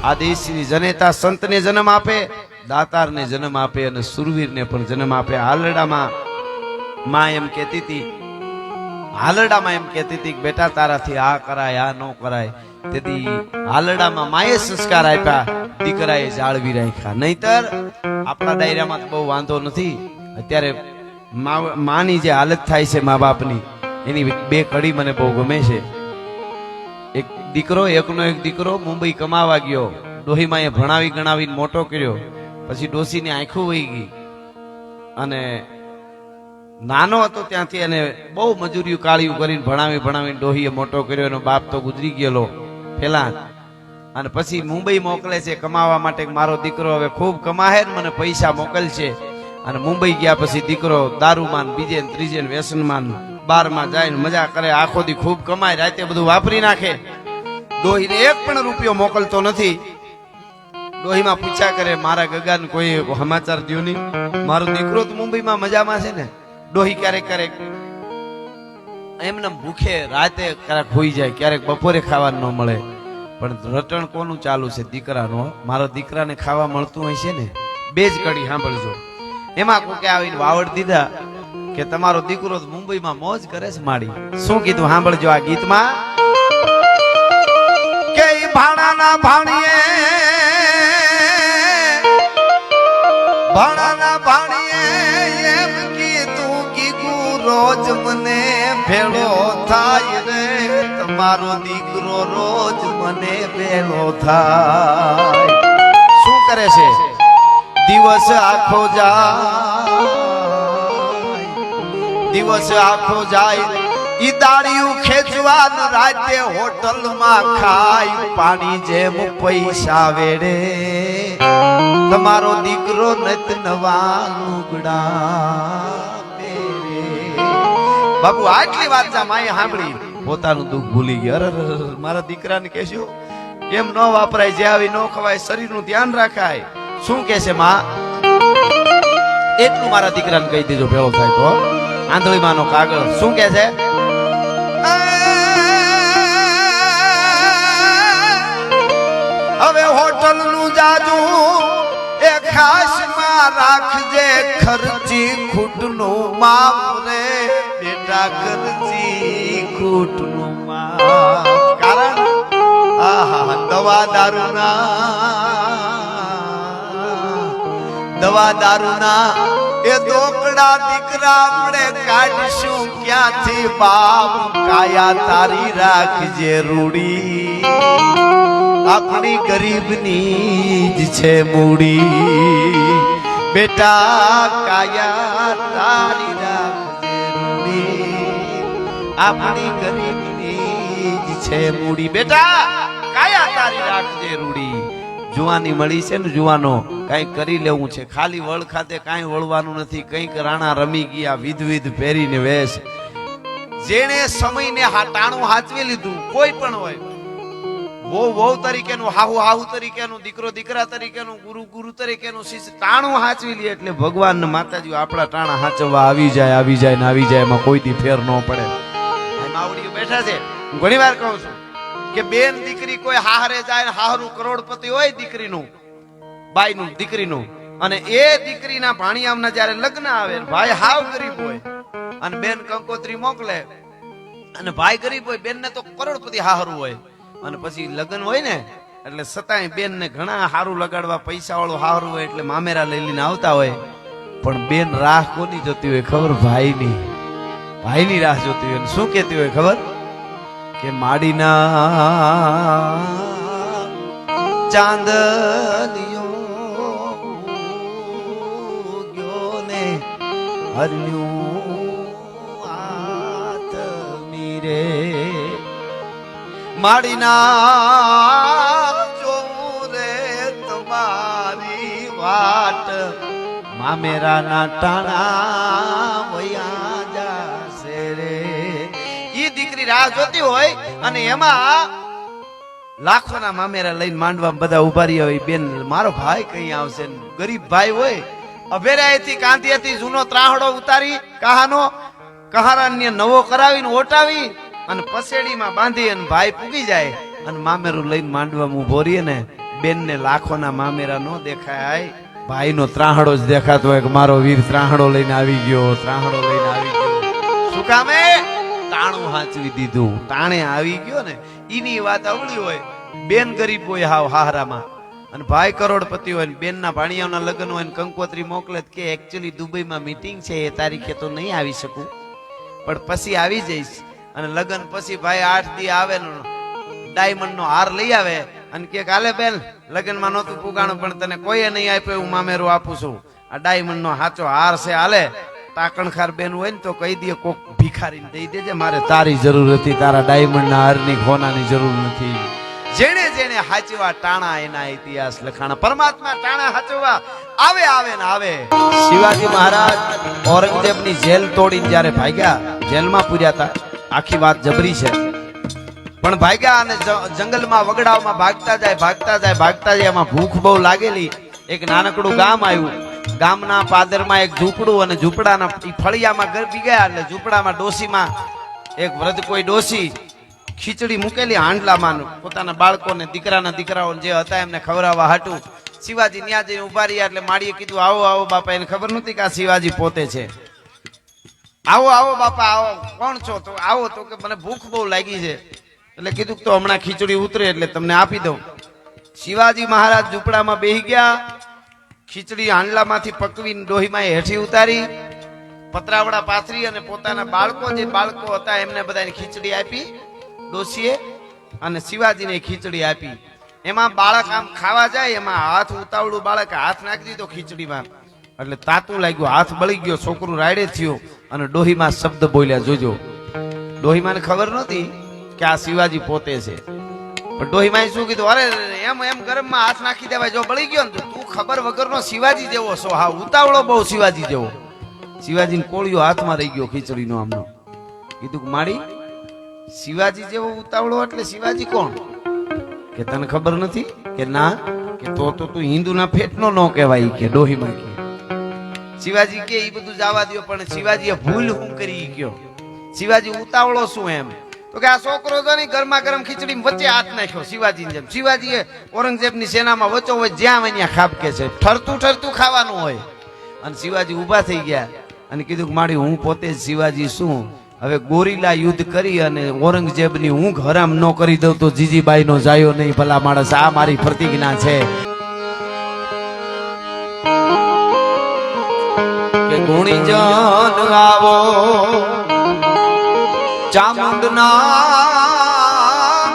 આ દેશની જનેતા સંતને જન્મ આપે, દાતારને જન્મ આપે અને સુરવીરને પણ જન્મ આપે. હાલરડામાં માં એમ કહેતી હતી, હાલરડામાં એમ કહેતી હતી કે બેટા તારાથી આ કરાય આ ન કરાય. તેથી હાલરડામાં માએ સંસ્કાર આપ્યા, દીકરાએ જાળવી રાખ્યા. નહીતર આપણા ડાયરામાં તો બહુ વાંધો નથી. અત્યારે માની જે હાલત થાય છે મા બાપની, એની બે કડી મને બહુ ગમે છે. એક દીકરો, એકનો એક દીકરો મુંબઈ કમાવા ગયો, ડોહીમાએ ભણાવી ગણાવીને મોટો કર્યો, પછી ડોસીની આંખો વહી ગઈ અને નાનો હતો ત્યાંથી એને બહુ મજૂરીઓ કાળીઓ કરીને ભણાવીને ડોહીએ મોટો કર્યો. એનો બાપ તો ગુજરી ગયેલો પેલા, અને પછી મુંબઈ મોકલે છે કમાવા માટે. મારો દીકરો હવે ખૂબ કમાહે ને મને પૈસા મોકલશે. અને મુંબઈ ગયા પછી દીકરો દારૂમાન, બીજે ત્રીજે વ્યસનમાન, બારમાં જાય મજા કરે, આખો દી ખૂબ કમાય, રાતે બધું વાપરી નાખે. ડોહીને એક પણ રૂપિયો મોકલતો નથી. ડોહીમાં પૂછ્યા કરે મારા ગગાને કોઈ સમાચાર દ્યો નહીં, મારો દીકરો તો મુંબઈમાં મજામાં છે ને. ડોહી ક્યારેક ક્યારેક એમને ભૂખે રાતે ક્યારેક હોઈ જાય, ક્યારેક બપોરે ખાવાનું ન મળે. પણ રટણ કોનું ચાલુ છે? દીકરાનો. મારા દીકરાને ખાવા મળતું હોય છે ને. બે જ કડી સાંભળજો. એમાં કોકે આવીને વાવડ દીધા કે તમારો દીકરો મુંબઈમાં મોજ કરે છે માડી. શું કીધું સાંભળજો આ ગીતમાં કે ભાણાના ભાણીએ, ભાણાના ભાણીએ એમ કીધું કીગુ રોજ મને ભેળો થાય રે, તમારો દીકરો રોજ મને ભેળો થાય. શું કરે છે? દિવસ આખો જાય, દિવસ આખો જાય, ઈ દાળિયું ખેંચવા રાતે હોટલમાં ખાય, પાણી જેમ પૈસા વેડે, તમારો દીકરો નત નવા લુગડા પહેરે. બાપુ આટલી વાત માએ સાંભળી, પોતાનું દુઃખ ભૂલી ગયા. અરે મારા દીકરાને કહેશું એમ ન વાપરાય, જે આવી ન ખવાય, શરીરનું ધ્યાન રાખાય. શું કે છે માં? એટલું મારા દીકરાને કહી દેજો ભેળો થાય તો. આંધળીમાંનો કાગળ શું કે છે? હવે હોટલ નું જાજુ એ ખાસ માં રાખજે, ખર્ચી ખૂટ નું માપ રે બેટા, ખર્ચી ખૂટ નું માપ. કારણ આહા દવા દારૂના એ દોકડા દીકરા આપણે કાઢશું ક્યાંથી બાપ? કાયા તારી રાખજે રૂડી, આપણી ગરીબની જ છે મૂડી, બેટા કાયા તારી રાખજે રૂડી, આપણી ગરીબની જ છે મૂડી, બેટા કાયા તારી રાખજે રૂડી. જુવાની મળી છે ને જુવાનો, કઈક કરી લેવું છે. ખાલી વળ ખાતે કઈ વળવાનું નથી. કઈક રાણા રમી ગયા વિધ પહેરીને વેશ. જેણે સમયને ટાણું હાચવી લીધું, કોઈ પણ હોય, વહુ તરીકેનું, હાહુ તરીકેનું, દીકરો દીકરા તરીકેનું, ગુરુ તરીકેનું શિષ્ય ટાણું હાચવી લે એટલે ભગવાન ને માતાજી આપણા ટાણા હાચવવા આવી જાય ને આવી જાય. એમાં કોઈ દી ફેર ન પડે. માવડીઓ બેઠા છે. હું ઘણી વાર કહું છું કે બેન દીકરી કોઈ હારે જાય, હારું કરોડપતિ હોય દીકરીનું, બાઈનું દીકરીનું, અને એ દીકરીના ભાણિયામના જયારે લગ્ન આવે, ભાઈ હાવ ગરીબ હોય અને બેન કંકોત્રી મોકલે, અને ભાઈ ગરીબ હોય, બેન ને તો કરોડપતિ હારું હોય, અને પછી લગ્ન હોય ને એટલે સતાય બેન ને ઘણા હારું લગાડવા પૈસા વાળું હારું હોય એટલે મામેરા લઈ લઈને આવતા હોય. પણ બેન રાહ કોની જોતી હોય ખબર? ભાઈની રાહ જોતી હોય. શું કેતી હોય ખબર? કે માડીના ચાંદલિયો ગયો ને હરન્યું આત મીરે, માડીના જોવું રે તમારી વાટ, મામેરાના ટાણા વયા જાશે રે. ઈ દીકરી રાહ જોતી હોય અને એમાં લાખોના મામેરા લઈને માંડવા બધા ઉભા રહ્યા હોય. બેન મારો ભાઈ કઈ આવશે? ગરીબ ભાઈ હોય, અભેરાયથી કાંતિયાથી જૂનો ત્રાહડો ઉતારી કહારાને નવો કરાવીને ઓટાવી અને પસેડીમાં બાંધી અને ભાઈ પૂગી જાય અને મામેરું લઈને માંડવામાં ઉભો રહીએ ને બેન ને લાખોના મામેરા નો દેખાય, ભાઈ નો ત્રાહડો જ દેખાતો હોય કે મારો વીર ત્રાહડો લઈને આવી ગયો, ત્રાહડો લઈને આવી ગયો. શું કામે? તાણું હાચવી દીધું, તાણે આવી ગયો ને ઈની વાત અવળી હોય. બેન ગરીબ હોય હાવ હારામાં, અને ભાઈ કરોડપતિ હોય, બેન ના ભાણિયાઓના લગ્ન હોય, કંકોત્રી મોકલે કે એકચ્યુઅલી દુબઈમાં મીટિંગ છે, એ તારીખે તો નહીં આવી શકું, પણ પછી આવી જઈશ. અને લગ્ન પછી ભાઈ 8 દી આવે ને ડાયમંડ નો હાર લઈ આવે અને કે કાલે બેન લગ્નમાં નહોતું પુગાણું પણ તને કોઈએ નહીં આપ્યો, હું મામેરું આપું છું, આ ડાયમંડ નો સાચો હાર છે, હાલે. ટાકણખાર બેન હોય ને તો કહી દે કોક ભિખારીને દઈ દેજે, મારે તારી જરૂર હતી, તારા ડાયમંડ ના હારની ખોનાની જરૂર નથી. જેણે જેણે હાચવા ટાણા એના ઇતિહાસ લખાણા. પરમાત્મા ટાણા હાચવા આવે આવે ને આવે. શિવાજી મહારાજ ઔરંગઝેબની જેલ તોડીને જ્યારે ભાગ્યા, જેલમાં પૂર્યા હતા, આખી વાત જબરી છે, પણ ભાગ્યા અને જંગલમાં વગડાઓમાં ભાગતા જાય ભાગતા જાય ભાગતા જાય. એમાં ભૂખ બહુ લાગેલી. એક નાનકડું ગામ આવ્યું, ગામના પાદરમાં એક ઝૂંપડું, અને ઝૂંપડાના ફળિયામાં ગરબી ગયા. એટલે ઝૂંપડામાં ડોસીમાં એક વૃદ્ધ કોઈ ડોસી ખીચડી મૂકેલી હાંડલામાં, પોતાના બાળકોને દીકરાના દીકરાઓને જે હતા એમને ખવડાવવા હાટું. શિવાજી ન્યા જઈને ઉભા રહ્યા એટલે માળીએ કીધું આવો આવો બાપા. એને ખબર નહોતી કે આ શિવાજી પોતે છે. આવો આવો બાપા આવો. કોણ છો? તો આવો. તો કે મને ભૂખ બહુ લાગી છે. એટલે કીધું તો હમણાં ખીચડી ઉતરે એટલે તમને આપી દઉં. શિવાજી મહારાજ ઝૂંપડામાં બેહી ગયા, ખીચડી હાંડલામાંથી પકવીને ડોહીમાં હેઠી ઉતારી, પતરાવડા પાથરી અને પોતાના બાળકો જે બાળકો હતા એમને બધાને ખીચડી આપી ડોસીએ, અને શિવાજીને ખીચડી આપી. એમાં બાળક આમ ખાવા જાય, એમાં હાથ ઉતાવળું બાળક હાથ નાખી દીધો ખીચડીમાં, એટલે તાતું લાગ્યું, હાથ બળી ગયો, છોકરું રાયડે થયો અને ડોહીમાં શબ્દ બોલ્યા. જોજો, ડોહીમાને ખબર નહોતી કે આ શિવાજી પોતે છે, પણ ડોહીમાએ શું કીધું, અરે એમ એમ ગરમમાં હાથ નાખી દેવાય, જો બળી ગયો ને તું ખબર વગરનો શિવાજી જેવો છો, હા ઉતાવળો બહુ શિવાજી જેવો. શિવાજીને કોળિયો હાથમાં રહી ગયો ખીચડીનો આમનો. કીધું કે માડી શિવાજી જેવો ઉતાવળો એટલે શિવાજી કોણ? કે તને ખબર નથી? કે ના. કે તો તું હિન્દુના પેટનો ન કહેવાય કે ડોહીમાં કે. શિવાજી કે એ બધું જવા દો, પણ શિવાજીએ ભૂલ શું કરી ગયો? શિવાજી ઉતાવળો શું એમ? તો કે આ છોકરો તો નહીં ગરમા ગરમ ખીચડી વચ્ચે હાથ નાખ્યો શિવાજીની જેમ. શિવાજીએ ઔરંગઝેબની સેનામાં વચ્ચો હોય જ્યાં અહીંયા ખાબકે છે, ઠરતું ઠરતું ખાવાનું હોય. અને શિવાજી ઊભા થઈ ગયા અને કીધું કે માડી હું પોતે જ શિવાજી શું, હવે ગોરીલા યુદ્ધ કરી અને ઔરંગઝેબની ઊંઘ હરામ ન કરી દઉં તો જીજીબાઈ નો જાયો નહીં. ભલા માણસ, આ મારી પ્રતિજ્ઞા છે કે ગુણીજન આવો ચામુંડના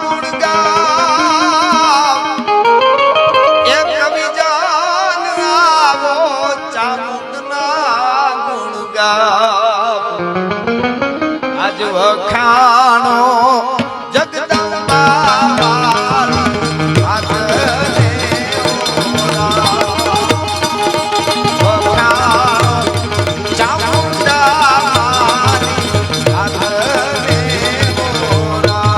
ગુણ ગાવ, એ કવિજન આવો ચામુંડના ગુણ ગાવ. આજ વખાણો જગદંબા મારી હાથને ઓરા, વખાણો ચામુંડા મારી હાથને ઓરા.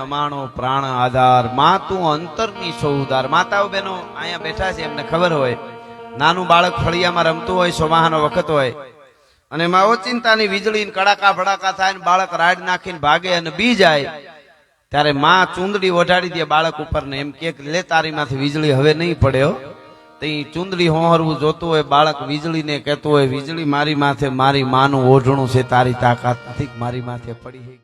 અમાણો પ્રાણ આધાર માં તું અંતરની છો ઉદાર. માતાઓ બહેનો અહીંયા બેઠા છે, એમને ખબર હોય નાનું બાળક ફળિયામાં રમતું હોય, સોમાહાનો વખત હોય અને માં ઓચિંતાની વીજળી કડાકા ભડાકા થાય ને બાળક રાડ નાખીને ભાગે અને બી જાય, ત્યારે માં ચૂંદડી ઓઢાડી દે બાળક ઉપર ને એમ કે લે તારી માંથી વીજળી હવે નહીં પડે હો. તે ચૂંદડી હોહરવું જોતું હોય બાળક વીજળીને કહેતું હોય વીજળી મારી માથે મારી માનું ઓઢણું છે, તારી તાકાત નથી મારી માથે પડી.